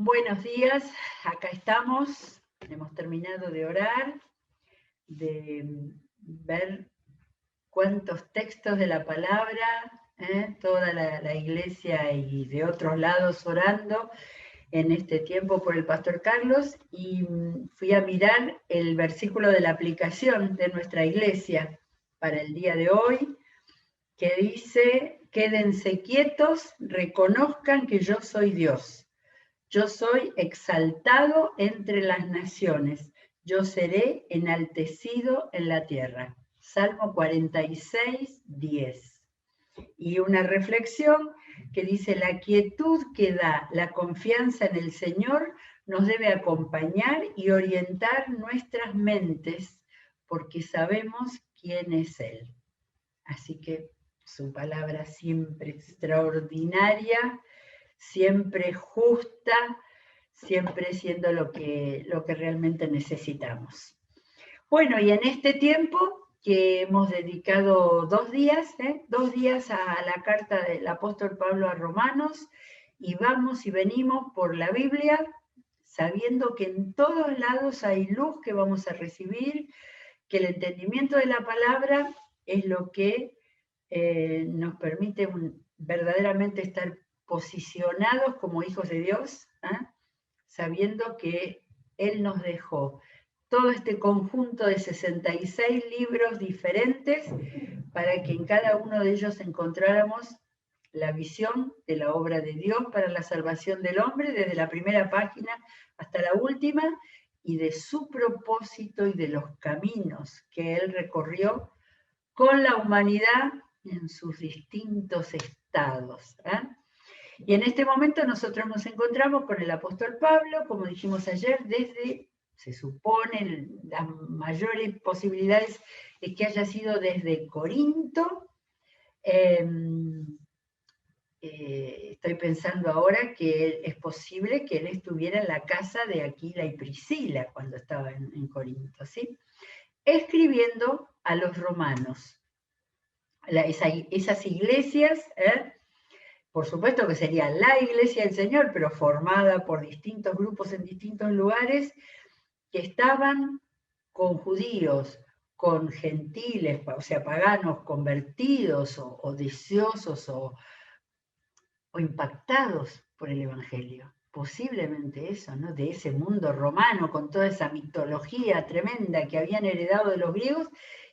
Buenos días, acá estamos, hemos terminado de orar, de ver cuántos textos de la palabra, toda la iglesia y de otros lados orando en este tiempo por el pastor Carlos, y fui a mirar el versículo de la aplicación de nuestra iglesia para el día de hoy, que dice: quédense quietos, reconozcan que yo soy Dios. Yo soy exaltado entre las naciones, yo seré enaltecido en la tierra. Salmo 46, 10. Y una reflexión que dice: la quietud que da la confianza en el Señor nos debe acompañar y orientar nuestras mentes, porque sabemos quién es Él. Así que su palabra siempre extraordinaria, siempre justa, siempre siendo lo que realmente necesitamos. Bueno, y en este tiempo que hemos dedicado 2 días, 2 días a la carta del apóstol Pablo a Romanos, y vamos y venimos por la Biblia, sabiendo que en todos lados hay luz que vamos a recibir, que el entendimiento de la palabra es lo que nos permite verdaderamente estar posicionados como hijos de Dios, sabiendo que Él nos dejó todo este conjunto de 66 libros diferentes para que en cada uno de ellos encontráramos la visión de la obra de Dios para la salvación del hombre, desde la primera página hasta la última, y de su propósito y de los caminos que Él recorrió con la humanidad en sus distintos estados. Y en este momento nosotros nos encontramos con el apóstol Pablo, como dijimos ayer, desde, se supone, las mayores posibilidades es que haya sido desde Corinto. Estoy pensando ahora que es posible que él estuviera en la casa de Aquila y Priscila cuando estaba en Corinto, ¿sí? Escribiendo a los romanos. Esas iglesias, por supuesto que sería la iglesia del Señor, pero formada por distintos grupos en distintos lugares, que estaban con judíos, con gentiles, o sea, paganos convertidos o deseosos o impactados por el Evangelio. Posiblemente eso, ¿no? De ese mundo romano con toda esa mitología tremenda que habían heredado de los griegos,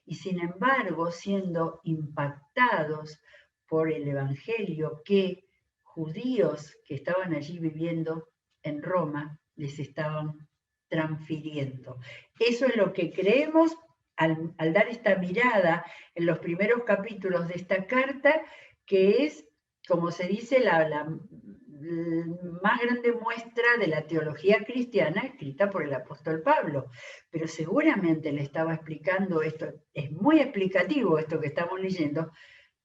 y sin embargo siendo impactados por el Evangelio que judíos que estaban allí viviendo en Roma les estaban transfiriendo. Eso es lo que creemos al dar esta mirada en los primeros capítulos de esta carta, que es, como se dice, la más grande muestra de la teología cristiana escrita por el apóstol Pablo. Pero seguramente le estaba explicando esto, es muy explicativo esto que estamos leyendo,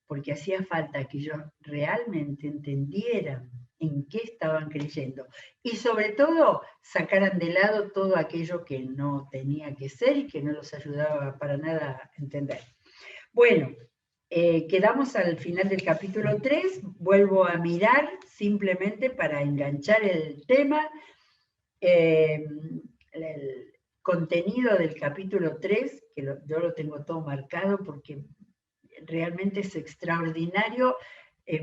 porque hacía falta que ellos realmente entendieran en qué estaban creyendo. Y sobre todo, sacaran de lado todo aquello que no tenía que ser y que no los ayudaba para nada a entender. Bueno, quedamos al final del capítulo 3, vuelvo a mirar simplemente para enganchar el tema, el contenido del capítulo 3, que yo lo tengo todo marcado porque realmente es extraordinario,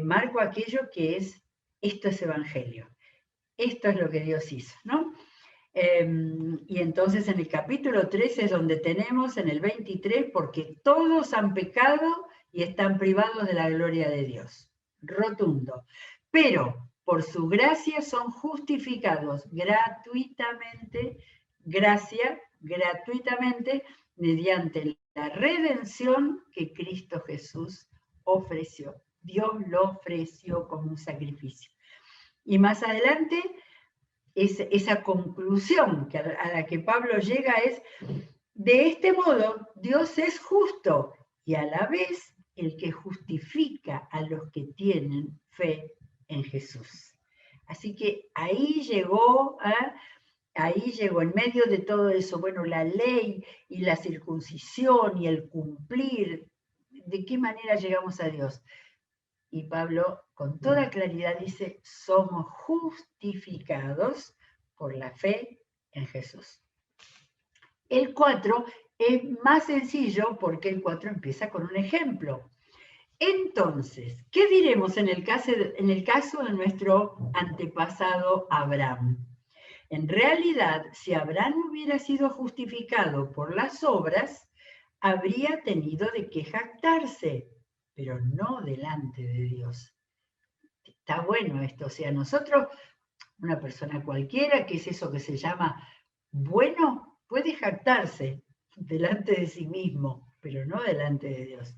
marco aquello que es: esto es evangelio, esto es lo que Dios hizo, ¿no? Y entonces en el capítulo 3 es donde tenemos, en el 23, porque todos han pecado y están privados de la gloria de Dios. Rotundo. Pero por su gracia son justificados gratuitamente, gracia, gratuitamente, mediante la redención que Cristo Jesús ofreció. Dios lo ofreció como un sacrificio. Y más adelante, esa conclusión a la que Pablo llega es: de este modo Dios es justo y a la vez el que justifica a los que tienen fe en Jesús. Así que ahí llegó en medio de todo eso, bueno, la ley y la circuncisión y el cumplir. ¿De qué manera llegamos a Dios? Y Pablo con toda claridad dice, somos justificados por la fe en Jesús. El 4 es más sencillo porque el 4 empieza con un ejemplo. Entonces, ¿qué diremos en el caso de nuestro antepasado Abraham? En realidad, si Abraham hubiera sido justificado por las obras, habría tenido de qué jactarse, pero no delante de Dios. Está bueno esto, o sea, nosotros, una persona cualquiera, que es eso que se llama bueno, puede jactarse delante de sí mismo, pero no delante de Dios.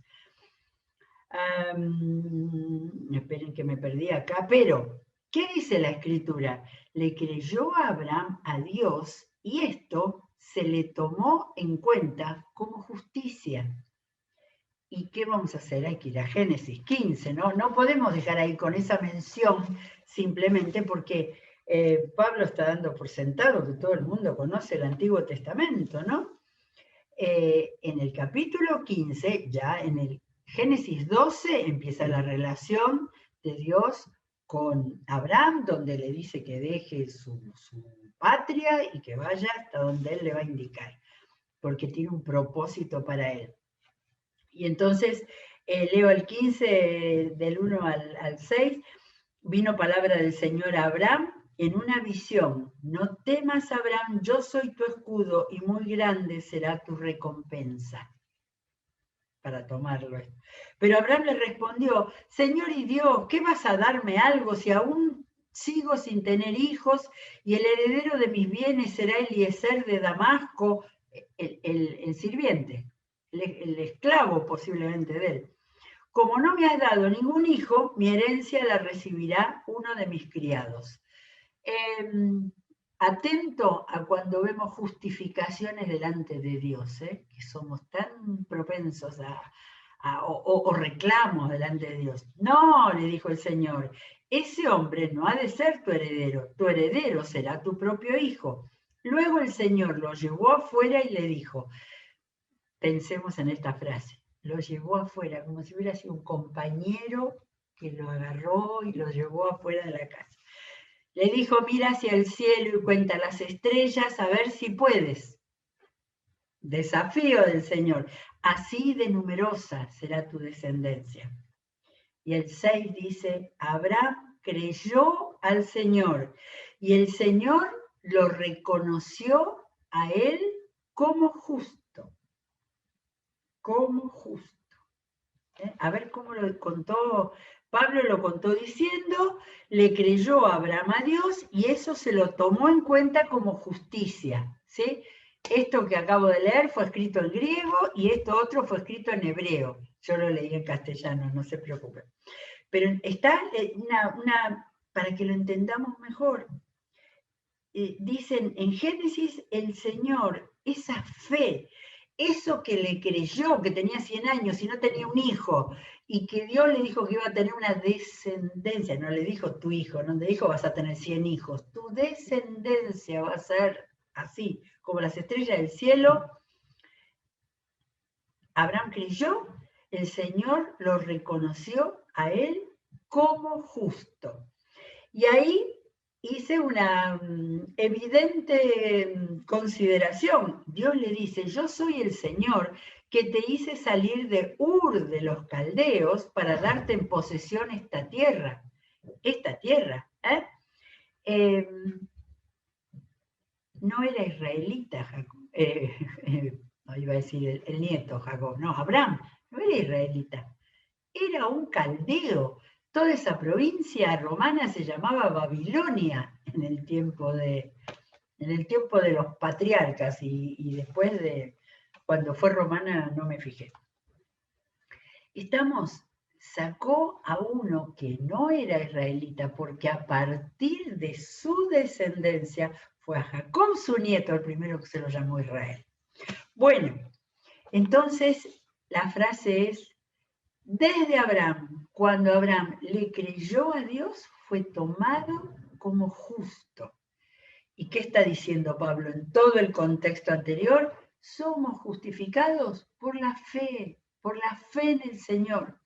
Esperen que me perdí acá, pero, ¿qué dice la Escritura? Le creyó a Abraham a Dios y esto se le tomó en cuenta como justicia. ¿Y qué vamos a hacer? Hay que ir a Génesis 15, ¿no? No podemos dejar ahí con esa mención simplemente porque Pablo está dando por sentado que todo el mundo conoce el Antiguo Testamento, ¿no? En el capítulo 15, ya en el Génesis 12, empieza la relación de Dios con Abraham, donde le dice que deje su patria y que vaya hasta donde él le va a indicar, porque tiene un propósito para él. Y entonces, leo el 15 del 1 al 6, vino palabra del Señor a Abraham en una visión. No temas, Abraham, yo soy tu escudo y muy grande será tu recompensa. Para tomarlo. Pero Abraham le respondió, Señor y Dios, ¿qué vas a darme algo si aún sigo sin tener hijos y el heredero de mis bienes será Eliezer de Damasco, el sirviente, el esclavo posiblemente de él? Como no me has dado ningún hijo, mi herencia la recibirá uno de mis criados. Atento a cuando vemos justificaciones delante de Dios, que somos tan propensos o reclamos delante de Dios. No, le dijo el Señor, ese hombre no ha de ser tu heredero será tu propio hijo. Luego el Señor lo llevó afuera y le dijo, pensemos en esta frase, lo llevó afuera, como si hubiera sido un compañero que lo agarró y lo llevó afuera de la casa. Le dijo, mira hacia el cielo y cuenta las estrellas a ver si puedes. Desafío del Señor. Así de numerosa será tu descendencia. Y el 6 dice, Abraham creyó al Señor y el Señor lo reconoció a él como justo. Como justo. A ver cómo lo contó. Pablo lo contó diciendo, le creyó Abraham a Dios y eso se lo tomó en cuenta como justicia, ¿sí? Esto que acabo de leer fue escrito en griego y esto otro fue escrito en hebreo. Yo lo leí en castellano, no se preocupen. Pero está para que lo entendamos mejor. Dicen en Génesis, el Señor, esa fe, eso que le creyó, que tenía 100 años y no tenía un hijo, y que Dios le dijo que iba a tener una descendencia, no le dijo tu hijo, no le dijo vas a tener 100 hijos, tu descendencia va a ser así, como las estrellas del cielo. Abraham creyó, el Señor lo reconoció a él como justo. Y ahí hice una evidente consideración. Dios le dice, yo soy el Señor que te hice salir de Ur de los Caldeos para darte en posesión esta tierra. Esta tierra. No era israelita Jacob. No iba a decir el nieto Jacob, no, Abraham, no era israelita. Era un caldeo. Toda esa provincia romana se llamaba Babilonia en el tiempo de los patriarcas y después de cuando fue romana no me fijé. Sacó a uno que no era israelita porque a partir de su descendencia fue a Jacob su nieto el primero que se lo llamó Israel. Bueno, entonces la frase es, desde Abraham, cuando Abraham le creyó a Dios, fue tomado como justo. ¿Y qué está diciendo Pablo en todo el contexto anterior? Somos justificados por la fe en el Señor.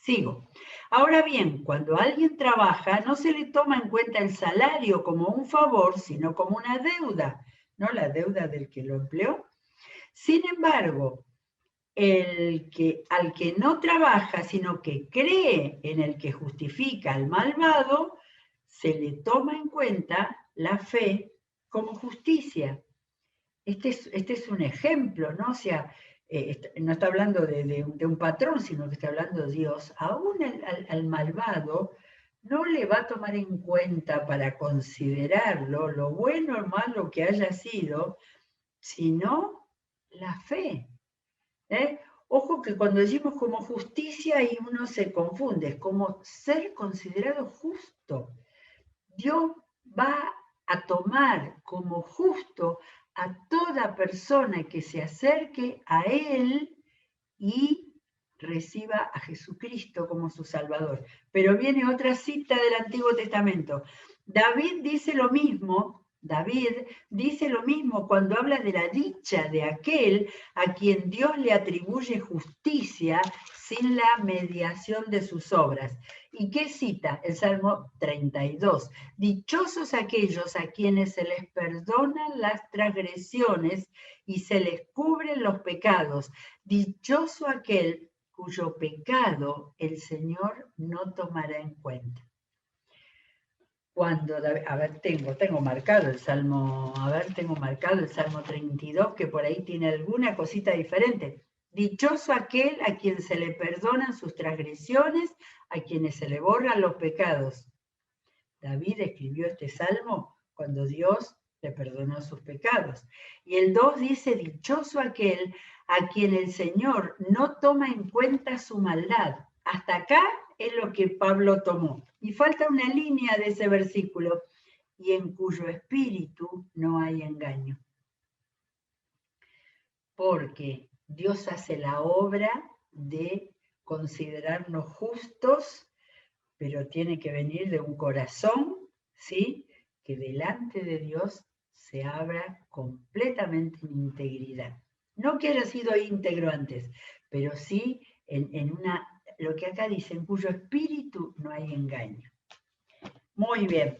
Sigo. Ahora bien, cuando alguien trabaja, no se le toma en cuenta el salario como un favor, sino como una deuda, ¿no? La deuda del que lo empleó. Sin embargo, al que no trabaja, sino que cree en el que justifica al malvado, se le toma en cuenta la fe como justicia. Este es un ejemplo, ¿no? O sea, no está hablando de un patrón, sino que está hablando de Dios. Aún al malvado no le va a tomar en cuenta para considerarlo lo bueno o malo que haya sido, sino la fe. ¿Eh? Ojo que cuando decimos como justicia ahí uno se confunde, es como ser considerado justo. Dios va a tomar como justo a toda persona que se acerque a Él y reciba a Jesucristo como su Salvador. Pero viene otra cita del Antiguo Testamento. David dice lo mismo cuando habla de la dicha de aquel a quien Dios le atribuye justicia sin la mediación de sus obras. ¿Y qué cita? El Salmo 32. Dichosos aquellos a quienes se les perdonan las transgresiones y se les cubren los pecados. Dichoso aquel cuyo pecado el Señor no tomará en cuenta. Cuando, a ver, tengo marcado el Salmo, tengo marcado el Salmo 32, que por ahí tiene alguna cosita diferente. Dichoso aquel a quien se le perdonan sus transgresiones, a quienes se le borran los pecados. David escribió este salmo cuando Dios le perdonó sus pecados. Y el 2 dice, dichoso aquel a quien el Señor no toma en cuenta su maldad. Hasta acá es lo que Pablo tomó. Y falta una línea de ese versículo, y en cuyo espíritu no hay engaño. Porque Dios hace la obra de considerarnos justos, pero tiene que venir de un corazón, ¿sí?, que delante de Dios se abra completamente en integridad. No que haya sido íntegro antes, pero sí lo que acá dice, en cuyo espíritu no hay engaño. Muy bien.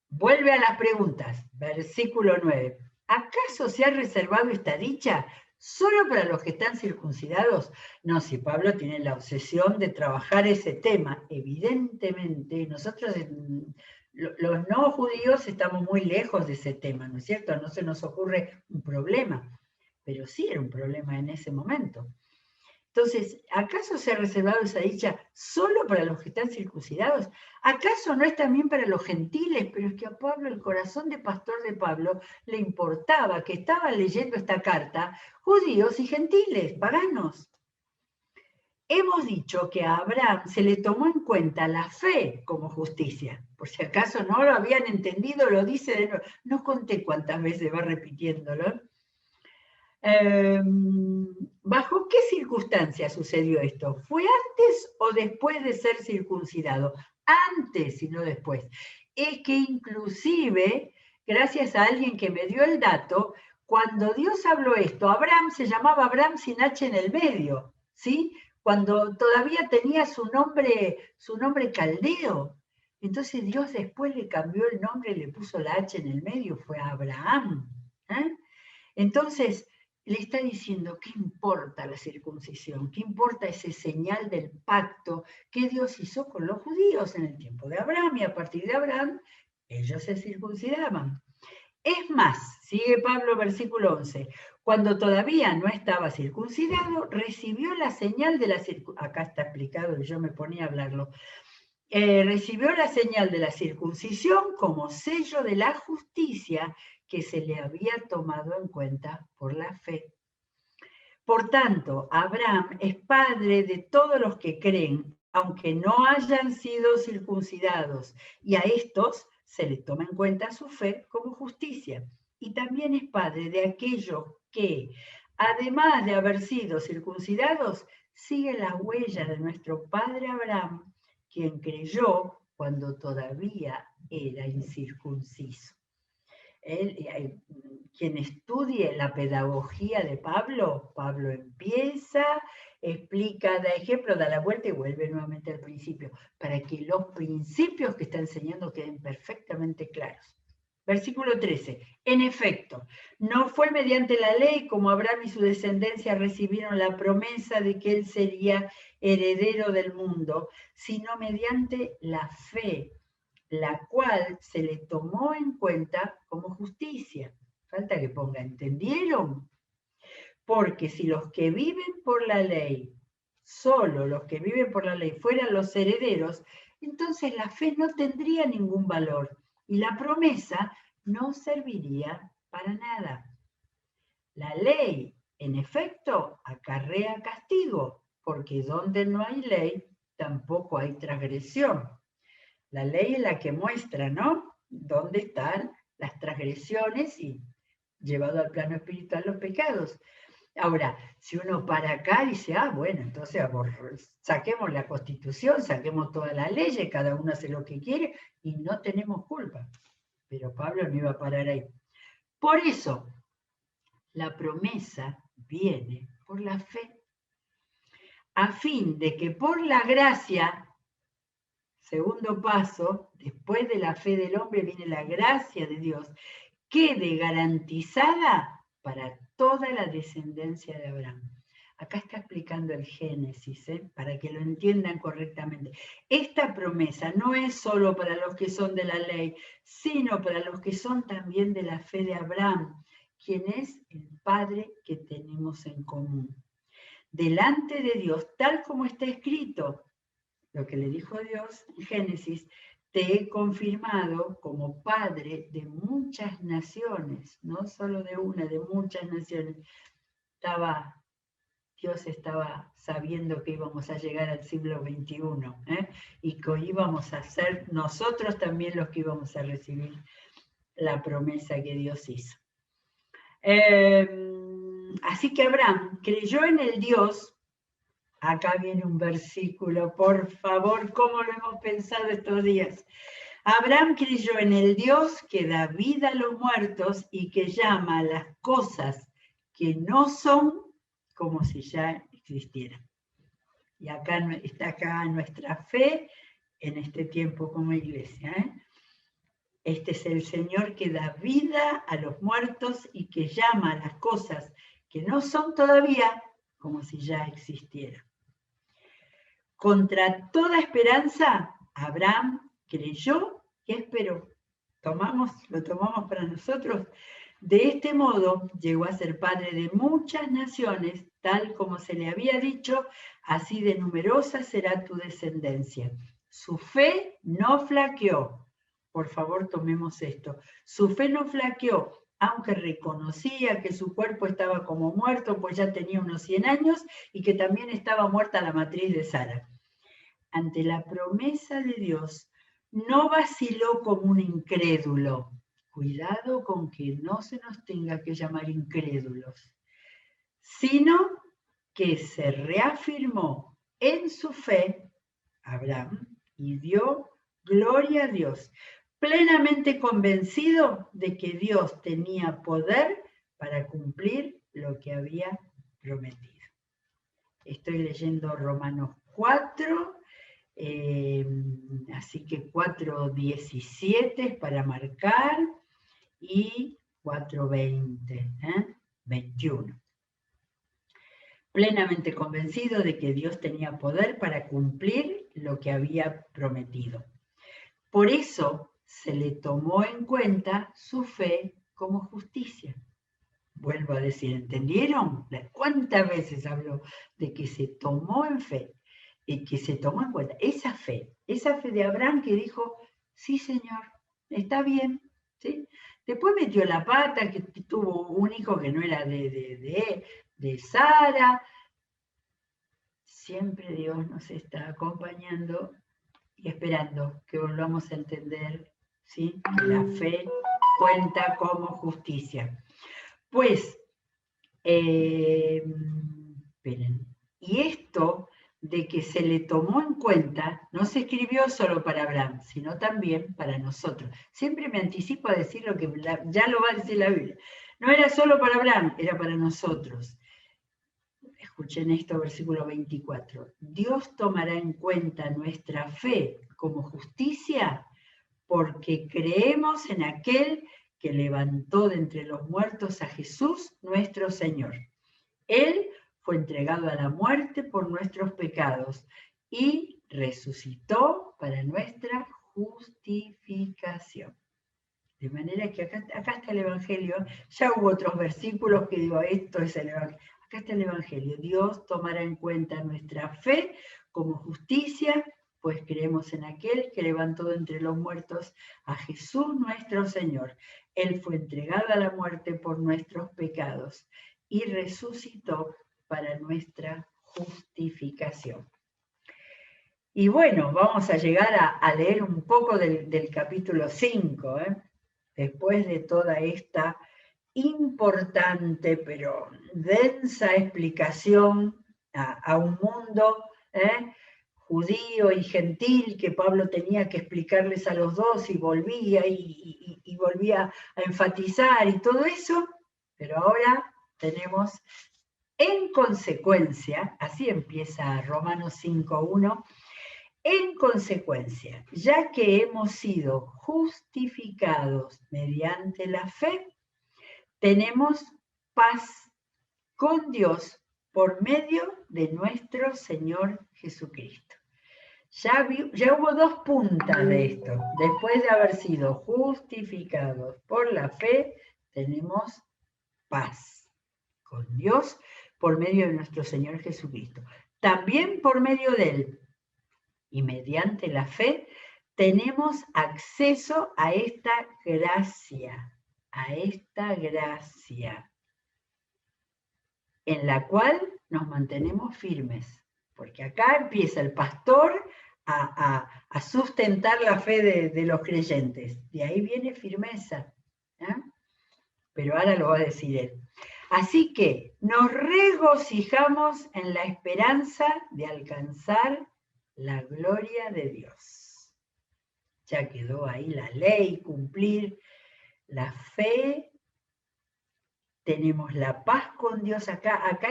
Vuelve a las preguntas. Versículo 9. ¿Acaso se ha reservado esta dicha solo para los que están circuncidados? No, si Pablo tiene la obsesión de trabajar ese tema, evidentemente, nosotros, los no judíos, estamos muy lejos de ese tema, ¿no es cierto? No se nos ocurre un problema, pero sí era un problema en ese momento. Entonces, ¿acaso se ha reservado esa dicha solo para los que están circuncidados? ¿Acaso no es también para los gentiles? Pero es que a Pablo, el corazón de pastor de Pablo, le importaba que estaban leyendo esta carta judíos y gentiles, paganos. Hemos dicho que a Abraham se le tomó en cuenta la fe como justicia. Por si acaso no lo habían entendido, lo dice de nuevo. No conté cuántas veces va repitiéndolo. ¿Bajo qué circunstancias sucedió esto? ¿Fue antes o después de ser circuncidado? Antes y no después. Es que inclusive, gracias a alguien que me dio el dato, cuando Dios habló esto, Abraham se llamaba Abraham sin H en el medio, ¿sí? Cuando todavía tenía su nombre caldeo. Entonces Dios después le cambió el nombre y le puso la H en el medio, fue Abraham. Entonces, le está diciendo, ¿qué importa la circuncisión? ¿Qué importa ese señal del pacto que Dios hizo con los judíos en el tiempo de Abraham? Y a partir de Abraham, ellos se circuncidaban. Es más, sigue Pablo, versículo 11, cuando todavía no estaba circuncidado, recibió la señal de la circuncisión. Acá está explicado y yo me ponía a hablarlo. Recibió la señal de la circuncisión como sello de la justicia que se le había tomado en cuenta por la fe. Por tanto, Abraham es padre de todos los que creen, aunque no hayan sido circuncidados, y a estos se les toma en cuenta su fe como justicia. Y también es padre de aquellos que, además de haber sido circuncidados, siguen la huella de nuestro padre Abraham, quien creyó cuando todavía era incircunciso. Quien estudie la pedagogía de Pablo empieza explica, da ejemplo, da la vuelta y vuelve nuevamente al principio, para que los principios que está enseñando queden perfectamente claros. Versículo 13. En efecto, no fue mediante la ley como Abraham y su descendencia recibieron la promesa de que él sería heredero del mundo, sino mediante la fe, la cual se le tomó en cuenta como justicia. Falta que ponga, ¿entendieron? Porque si los que viven por la ley, solo los que viven por la ley fueran los herederos, entonces la fe no tendría ningún valor y la promesa no serviría para nada. La ley, en efecto, acarrea castigo, porque donde no hay ley, tampoco hay transgresión. La ley es la que muestra, ¿no?, dónde están las transgresiones y llevado al plano espiritual los pecados. Ahora, si uno para acá y dice, bueno, entonces saquemos la Constitución, saquemos todas las leyes, cada uno hace lo que quiere y no tenemos culpa. Pero Pablo no iba a parar ahí. Por eso, la promesa viene por la fe, a fin de que por la gracia, segundo paso, después de la fe del hombre viene la gracia de Dios, quede garantizada para toda la descendencia de Abraham. Acá está explicando el Génesis, para que lo entiendan correctamente. Esta promesa no es solo para los que son de la ley, sino para los que son también de la fe de Abraham, quien es el Padre que tenemos en común. Delante de Dios, tal como está escrito, lo que le dijo Dios en Génesis, te he confirmado como padre de muchas naciones, no solo de una, de muchas naciones. Dios estaba sabiendo que íbamos a llegar al siglo XXI, y que íbamos a ser nosotros también los que íbamos a recibir la promesa que Dios hizo. Así que Abraham creyó en el Dios. Acá viene un versículo, por favor, ¿cómo lo hemos pensado estos días? Abraham creyó en el Dios que da vida a los muertos y que llama a las cosas que no son como si ya existieran. Y acá está acá nuestra fe en este tiempo como iglesia. Este es el Señor que da vida a los muertos y que llama a las cosas que no son todavía como si ya existieran. Contra toda esperanza, Abraham creyó y esperó. Lo tomamos para nosotros. De este modo llegó a ser padre de muchas naciones, tal como se le había dicho, así de numerosa será tu descendencia. Su fe no flaqueó. Por favor, tomemos esto. Su fe no flaqueó, aunque reconocía que su cuerpo estaba como muerto, pues ya tenía unos 100 años, y que también estaba muerta la matriz de Sara. Ante la promesa de Dios, no vaciló como un incrédulo. Cuidado con que no se nos tenga que llamar incrédulos, sino que se reafirmó en su fe, Abraham, y dio gloria a Dios, plenamente convencido de que Dios tenía poder para cumplir lo que había prometido. Estoy leyendo Romanos 4, así que 4:17 para marcar y 4:20, 21. Plenamente convencido de que Dios tenía poder para cumplir lo que había prometido. Por eso se le tomó en cuenta su fe como justicia. Vuelvo a decir, ¿entendieron? ¿Cuántas veces habló de que se tomó en fe y que se tomó en cuenta esa fe de Abraham que dijo, sí, Señor, está bien, ¿sí? Después metió la pata, que tuvo un hijo que no era de Sara. Siempre Dios nos está acompañando y esperando que volvamos a entender, ¿sí?, que la fe cuenta como justicia. Pues, esperen, y esto de que se le tomó en cuenta, no se escribió solo para Abraham, sino también para nosotros. Siempre me anticipo a decir lo que ya lo va a decir la Biblia. No era solo para Abraham, era para nosotros. Escuchen esto, versículo 24. Dios tomará en cuenta nuestra fe como justicia porque creemos en aquel que levantó de entre los muertos a Jesús nuestro Señor. Él fue entregado a la muerte por nuestros pecados y resucitó para nuestra justificación. De manera que acá está el Evangelio. Ya hubo otros versículos que digo, esto es el Evangelio. Acá está el Evangelio. Dios tomará en cuenta nuestra fe como justicia, pues creemos en aquel que levantó de entre los muertos a Jesús nuestro Señor. Él fue entregado a la muerte por nuestros pecados y resucitó para nuestra justificación. Y bueno, vamos a llegar a leer un poco del capítulo 5, después de toda esta importante pero densa explicación a un mundo judío y gentil que Pablo tenía que explicarles a los dos y volvía y volvía a enfatizar y todo eso, pero ahora tenemos en consecuencia, así empieza Romanos 5:1, en consecuencia, ya que hemos sido justificados mediante la fe, tenemos paz con Dios por medio de nuestro Señor Jesucristo. Ya hubo dos puntas de esto. Después de haber sido justificados por la fe, tenemos paz con Dios por medio de nuestro Señor Jesucristo. También por medio de Él y mediante la fe tenemos acceso a esta gracia, en la cual nos mantenemos firmes. Porque acá empieza el pastor a sustentar la fe de los creyentes. De ahí viene firmeza. Pero ahora lo va a decir él. Así que nos regocijamos en la esperanza de alcanzar la gloria de Dios. Ya quedó ahí la ley, cumplir la fe. Tenemos la paz con Dios acá. Acá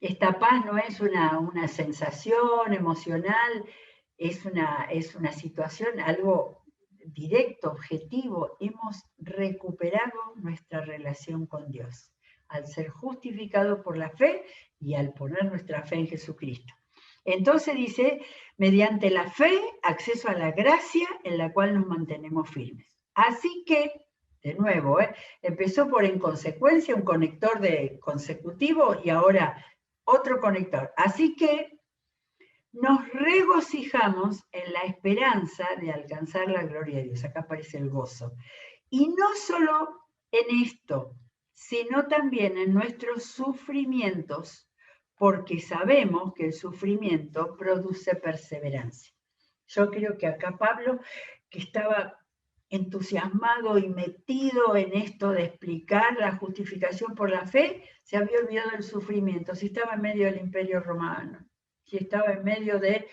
esta paz no es una sensación emocional, es una situación, algo directo, objetivo. Hemos recuperado nuestra relación con Dios al ser justificados por la fe y al poner nuestra fe en Jesucristo. Entonces dice, mediante la fe, acceso a la gracia en la cual nos mantenemos firmes. Así que, de nuevo, empezó por en consecuencia un conector consecutivo y ahora otro conector. Así que nos regocijamos en la esperanza de alcanzar la gloria de Dios. Acá aparece el gozo. Y no solo en esto, sino también en nuestros sufrimientos, porque sabemos que el sufrimiento produce perseverancia. Yo creo que acá Pablo, que estaba entusiasmado y metido en esto de explicar la justificación por la fe, se había olvidado del sufrimiento. Si estaba en medio del Imperio Romano, si estaba en medio de,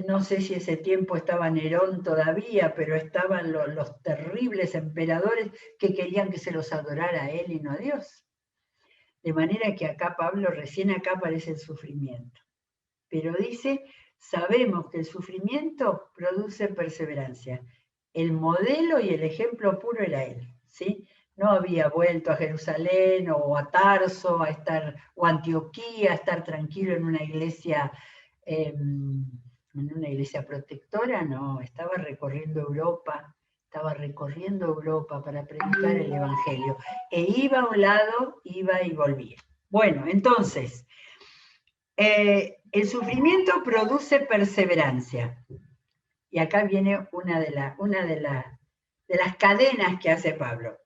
no sé si ese tiempo estaba Nerón todavía, pero estaban los terribles emperadores que querían que se los adorara a él y no a Dios. De manera que acá Pablo, recién acá aparece el sufrimiento. Pero dice, sabemos que el sufrimiento produce perseverancia. El modelo y el ejemplo puro era él, ¿sí? No había vuelto a Jerusalén o a Tarso, o a Antioquía, a estar tranquilo en una iglesia protectora, no, estaba recorriendo Europa para predicar el Evangelio. E iba a un lado, iba y volvía. Bueno, entonces, el sufrimiento produce perseverancia. Y acá viene una de las cadenas que hace Pablo.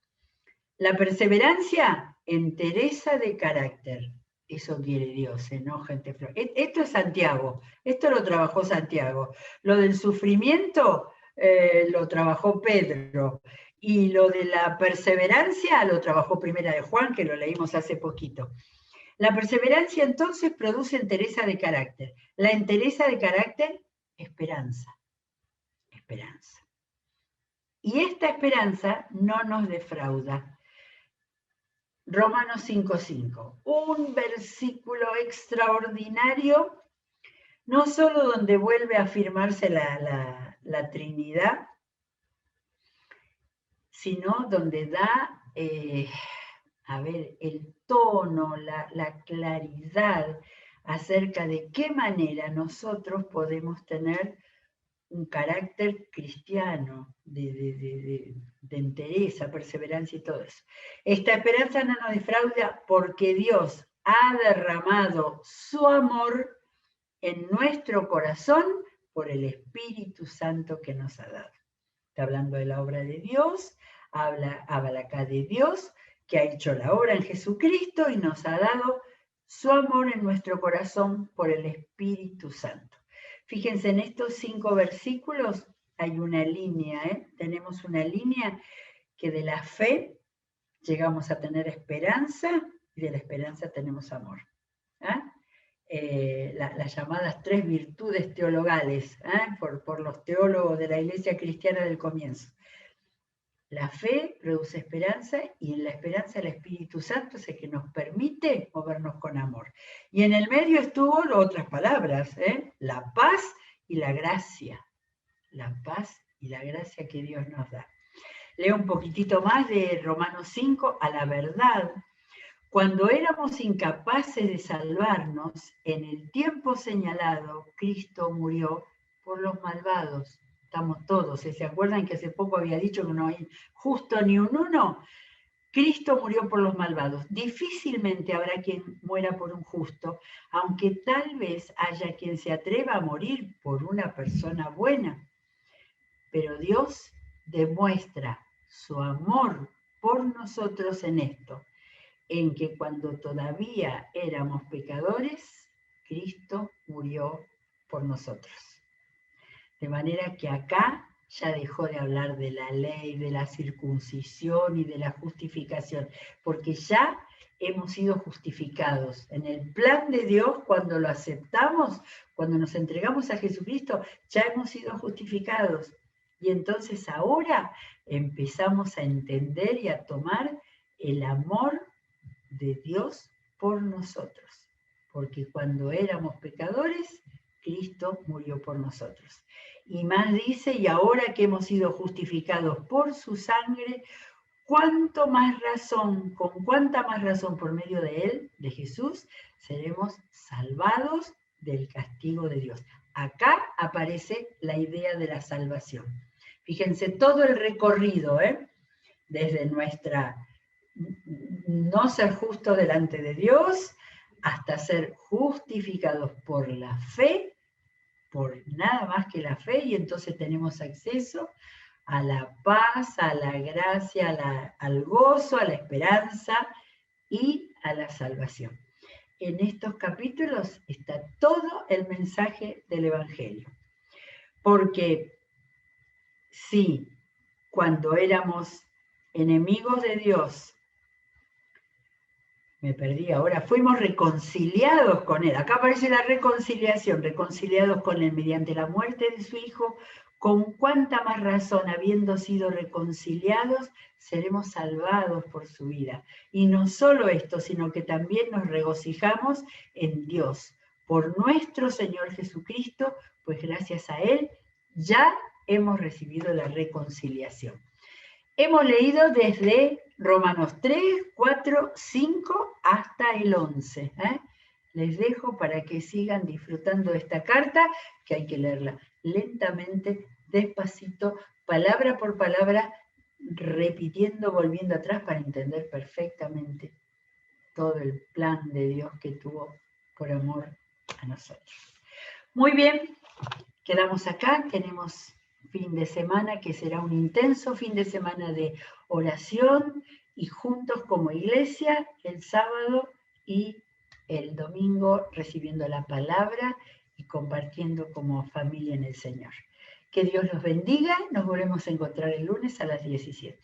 La perseverancia, entereza de carácter. Eso quiere Dios, ¿no, gente? Esto es Santiago, esto lo trabajó Santiago. Lo del sufrimiento lo trabajó Pedro. Y lo de la perseverancia lo trabajó Primera de Juan, que lo leímos hace poquito. La perseverancia entonces produce entereza de carácter. La entereza de carácter, esperanza. Esperanza. Y esta esperanza no nos defrauda. Romanos 5:5, un versículo extraordinario, no solo donde vuelve a afirmarse la Trinidad, sino donde da, el tono, la claridad acerca de qué manera nosotros podemos tener un carácter cristiano, de entereza, perseverancia y todo eso. Esta esperanza no nos defrauda porque Dios ha derramado su amor en nuestro corazón por el Espíritu Santo que nos ha dado. Está hablando de la obra de Dios, habla acá de Dios que ha hecho la obra en Jesucristo y nos ha dado su amor en nuestro corazón por el Espíritu Santo. Fíjense, en estos 5 versículos hay una línea, tenemos una línea que de la fe llegamos a tener esperanza y de la esperanza tenemos amor. Las llamadas 3 virtudes teologales, por los teólogos de la Iglesia Cristiana del comienzo. La fe produce esperanza y en la esperanza el Espíritu Santo es el que nos permite movernos con amor. Y en el medio estuvo otras palabras, la paz y la gracia. La paz y la gracia que Dios nos da. Leo un poquitito más de Romanos 5, a la verdad. Cuando éramos incapaces de salvarnos, en el tiempo señalado, Cristo murió por los malvados. Estamos todos, ¿se acuerdan que hace poco había dicho que no hay justo ni un uno? Cristo murió por los malvados. Difícilmente habrá quien muera por un justo, aunque tal vez haya quien se atreva a morir por una persona buena. Pero Dios demuestra su amor por nosotros en esto, en que cuando todavía éramos pecadores, Cristo murió por nosotros. De manera que acá ya dejó de hablar de la ley, de la circuncisión y de la justificación, porque ya hemos sido justificados. En el plan de Dios, cuando lo aceptamos, cuando nos entregamos a Jesucristo, ya hemos sido justificados. Y entonces ahora empezamos a entender y a tomar el amor de Dios por nosotros. Porque cuando éramos pecadores, Cristo murió por nosotros. Y más dice, y ahora que hemos sido justificados por su sangre, ¿cuánto más razón, con cuánta más razón por medio de él, de Jesús, seremos salvados del castigo de Dios? Acá aparece la idea de la salvación. Fíjense todo el recorrido, desde nuestra no ser justo delante de Dios, hasta ser justificados por la fe, por nada más que la fe, y entonces tenemos acceso a la paz, a la gracia, al gozo, a la esperanza y a la salvación. En estos capítulos está todo el mensaje del Evangelio. Porque si cuando éramos enemigos de Dios, me perdí ahora, fuimos reconciliados con Él. Acá aparece la reconciliación, reconciliados con Él mediante la muerte de su Hijo. Con cuánta más razón, habiendo sido reconciliados, seremos salvados por su vida. Y no solo esto, sino que también nos regocijamos en Dios, por nuestro Señor Jesucristo, pues gracias a Él ya hemos recibido la reconciliación. Hemos leído desde Romanos 3, 4, 5 hasta el 11. Les dejo para que sigan disfrutando de esta carta, que hay que leerla lentamente, despacito, palabra por palabra, repitiendo, volviendo atrás para entender perfectamente todo el plan de Dios que tuvo por amor a nosotros. Muy bien, quedamos acá, tenemos fin de semana que será un intenso fin de semana de oración y juntos como iglesia el sábado y el domingo recibiendo la palabra y compartiendo como familia en el Señor. Que Dios los bendiga, nos volvemos a encontrar el lunes a las 17.